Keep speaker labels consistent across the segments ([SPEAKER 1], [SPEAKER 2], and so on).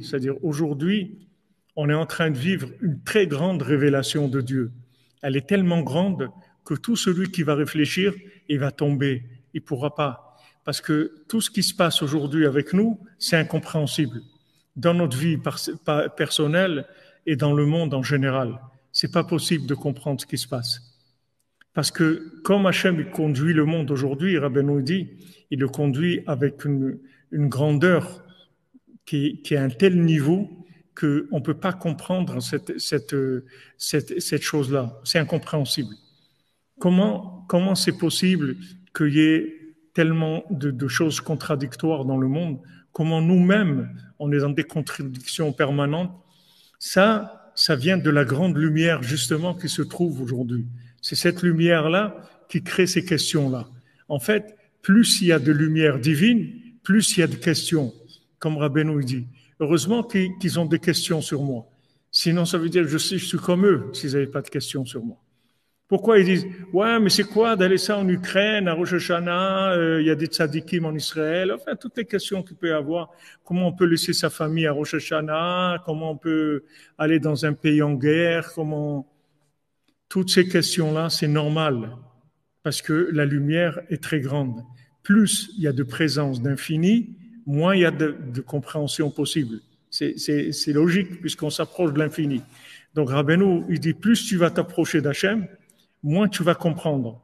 [SPEAKER 1] C'est-à-dire aujourd'hui, on est en train de vivre une très grande révélation de Dieu. Elle est tellement grande que tout celui qui va réfléchir, il va tomber. Il ne pourra pas. Parce que tout ce qui se passe aujourd'hui avec nous, c'est incompréhensible. Dans notre vie personnelle et dans le monde en général, c'est pas possible de comprendre ce qui se passe. Parce que comme Hachem il conduit le monde aujourd'hui, Rabbeinu dit, il le conduit avec une grandeur qui est à un tel niveau qu'on ne peut pas comprendre cette chose-là. C'est incompréhensible. Comment c'est possible qu'il y ait tellement de choses contradictoires dans le monde? Comment nous-mêmes, on est dans des contradictions permanentes? Ça vient de la grande lumière, justement, qui se trouve aujourd'hui. C'est cette lumière-là qui crée ces questions-là. En fait, plus il y a de lumière divine, plus il y a de questions, comme Rabbeinu dit. Heureusement qu'ils ont des questions sur moi. Sinon, ça veut dire que je suis comme eux, s'ils n'avaient pas de questions sur moi. Pourquoi ils disent, ouais, mais c'est quoi d'aller ça en Ukraine, à Rosh Hashanah, il y a des tzadikim en Israël, enfin, toutes les questions qu'il peut y avoir. Comment on peut laisser sa famille à Rosh Hashanah, comment on peut aller dans un pays en guerre, toutes ces questions-là, c'est normal, parce que la lumière est très grande. Plus il y a de présence d'infini, moins il y a de compréhension possible. C'est logique, puisqu'on s'approche de l'infini. Donc, Rabbeinu, il dit, plus tu vas t'approcher d'Hachem, moins tu vas comprendre.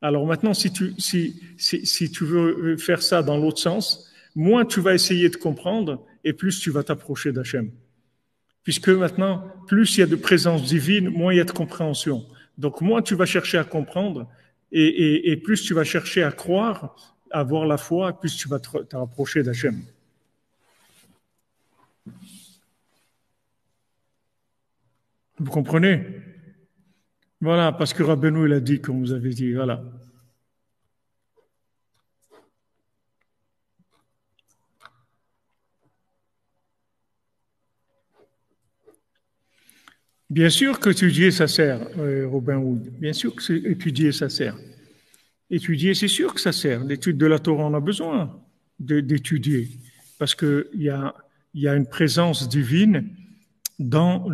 [SPEAKER 1] Alors maintenant, si tu veux faire ça dans l'autre sens, moins tu vas essayer de comprendre et plus tu vas t'approcher d'Hachem. Puisque maintenant, plus il y a de présence divine, moins il y a de compréhension. Donc moins tu vas chercher à comprendre et plus tu vas chercher à croire, à avoir la foi, plus tu vas te rapprocher d'Hachem. Vous comprenez? Voilà, parce que Rabbeinu, il a dit, comme vous avez dit, voilà. Bien sûr qu'étudier, ça sert, Robin Hood. Bien sûr que étudier, ça sert. Étudier, c'est sûr que ça sert. L'étude de la Torah, on a besoin d'étudier. Parce qu'il y a une présence divine dans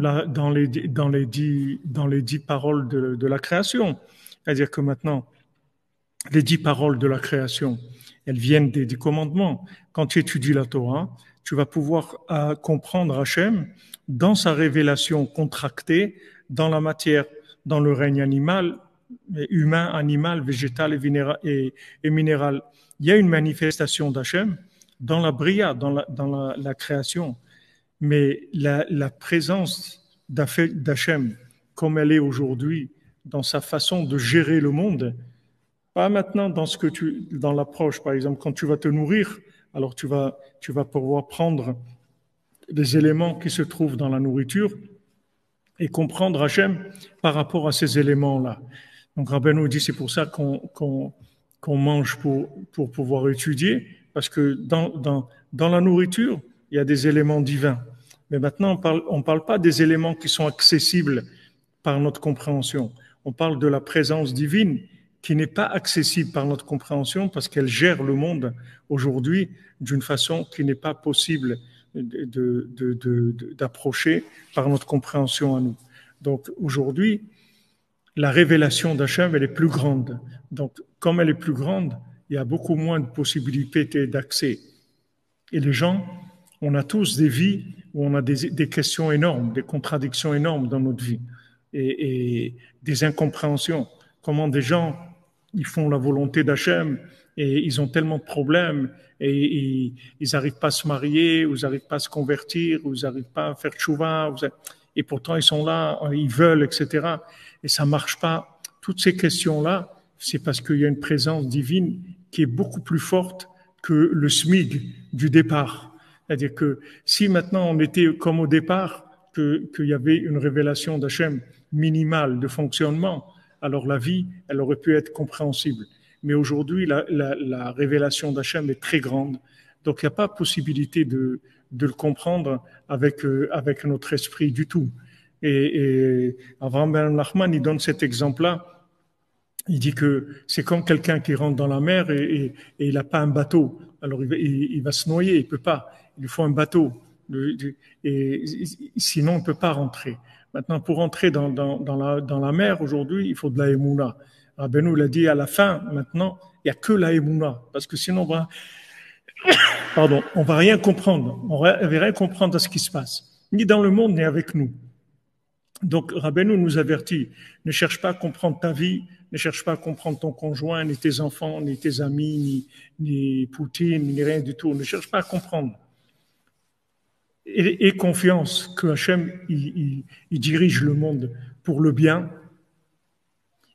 [SPEAKER 1] les 10 paroles de la création. C'est-à-dire que maintenant, les 10 paroles de la création, elles viennent des commandements. Quand tu étudies la Torah, tu vas pouvoir comprendre Hachem dans sa révélation contractée dans la matière, dans le règne animal, humain, animal, végétal et minéral. Il y a une manifestation d'Hachem dans la bria, dans la création. Mais la présence d'Hachem, comme elle est aujourd'hui, dans sa façon de gérer le monde, pas maintenant dans l'approche, par exemple, quand tu vas te nourrir, alors tu vas pouvoir prendre les éléments qui se trouvent dans la nourriture et comprendre Hachem par rapport à ces éléments-là. Donc Rabbeinu dit c'est pour ça qu'on mange pour pouvoir étudier, parce que dans la nourriture, il y a des éléments divins. Mais maintenant, on parle pas des éléments qui sont accessibles par notre compréhension. On parle de la présence divine qui n'est pas accessible par notre compréhension parce qu'elle gère le monde aujourd'hui d'une façon qui n'est pas possible d'approcher par notre compréhension à nous. Donc aujourd'hui, la révélation d'Hachem, elle est plus grande. Donc comme elle est plus grande, il y a beaucoup moins de possibilités d'accès. Et les gens, on a tous des vies où on a des questions énormes, des contradictions énormes dans notre vie et des incompréhensions. Comment des gens, ils font la volonté d'Hachem et ils ont tellement de problèmes et ils n'arrivent pas à se marier, ou ils n'arrivent pas à se convertir, ou ils n'arrivent pas à faire tchouva, et pourtant ils sont là, ils veulent, etc. Et ça marche pas. Toutes ces questions-là, c'est parce qu'il y a une présence divine qui est beaucoup plus forte que le SMIG du départ. C'est-à-dire que si maintenant on était comme au départ, qu'il y avait une révélation d'Hachem minimale de fonctionnement, alors la vie, elle aurait pu être compréhensible. Mais aujourd'hui, la révélation d'Hachem est très grande. Donc il n'y a pas possibilité de le comprendre avec notre esprit du tout. Et Avraham Ben Nachman, il donne cet exemple-là. Il dit que c'est comme quelqu'un qui rentre dans la mer et il n'a pas un bateau. Alors il va se noyer, il peut pas. Il lui faut un bateau. Et sinon, on ne peut pas rentrer. Maintenant, pour entrer dans la mer, aujourd'hui, il faut de la émouna. Rabbeinu l'a dit à la fin, maintenant, il n'y a que la émouna. Parce que sinon, on va rien comprendre. On va rien comprendre à ce qui se passe. Ni dans le monde, ni avec nous. Donc, Rabbeinu nous avertit, ne cherche pas à comprendre ta vie, ne cherche pas à comprendre ton conjoint, ni tes enfants, ni tes amis, ni Poutine, ni rien du tout. Ne cherche pas à comprendre. Et confiance que Hachem, il dirige le monde pour le bien,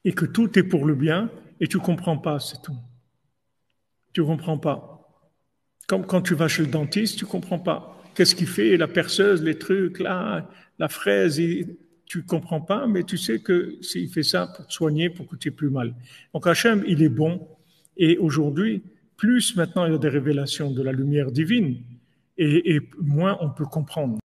[SPEAKER 1] et que tout est pour le bien, et tu comprends pas, c'est tout. Tu comprends pas. Comme quand tu vas chez le dentiste, tu comprends pas. Qu'est-ce qu'il fait, la perceuse, les trucs, là, la fraise, tu comprends pas, mais tu sais que s'il fait ça pour te soigner, pour que tu aies plus mal. Donc Hachem, il est bon. Et aujourd'hui, plus maintenant il y a des révélations de la lumière divine, et moins on peut comprendre.